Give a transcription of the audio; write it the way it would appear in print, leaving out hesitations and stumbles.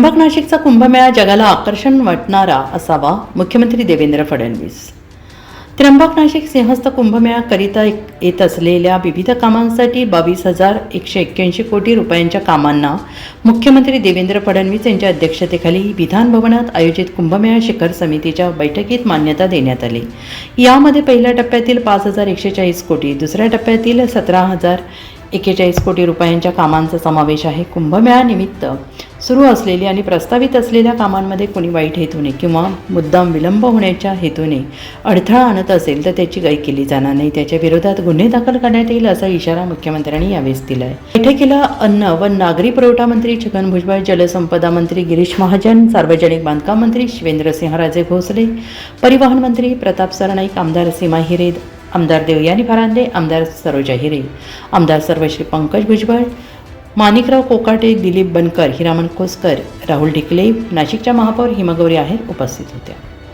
त्र्यंबक नाशिकचा कुंभमेळा जगाला आकर्षण वाटणारा असावा, मुख्यमंत्री देवेंद्र फडणवीस. त्र्यंबक नाशिक सिंहस्थ कुंभमेळ्याकरिता येत असलेल्या विविध कामांसाठी 22,181 कोटी रुपयांच्या कामांना मुख्यमंत्री देवेंद्र फडणवीस यांच्या अध्यक्षतेखाली विधान भवनात आयोजित कुंभमेळा शिखर समितीच्या बैठकीत मान्यता देण्यात आली. यामध्ये पहिल्या टप्प्यातील 5,140 कोटी, दुसऱ्या टप्प्यातील 17,041 कोटी रुपयांच्या कामांचा समावेश आहे. कुंभमेळ्यानिमित्त सुरू असलेली आणि प्रस्तावित असलेल्या कामांमध्ये कोणी वाईट हेतूने किंवा मुद्दाम विलंब होण्याच्या हेतूने अडथळा आणत असेल तर त्याची गाई केली जाणार नाही, त्याच्या विरोधात गुन्हे दाखल करण्यात येईल असा इशारा मुख्यमंत्र्यांनी यावेळेस दिला आहे. बैठकीला अन्न व नागरी पुरवठा मंत्री छगन भुजबळ, जलसंपदा मंत्री गिरीश महाजन, सार्वजनिक बांधकाम मंत्री शिवेंद्रसिंहराजे भोसले, परिवहन मंत्री प्रताप सरनाईक, आमदार सीमा हिरे, आमदार देवयानी फरांदे, आमदार सरोजा हिरे, आमदार सर्वश्री पंकज भुजबळ, माणिकराव कोकाटे, दिलीप बनकर, हिरामन खोसकर, राहुल ढिकले, नाशिकच्या महापौर हिमगौरी आहेर उपस्थित होत्या.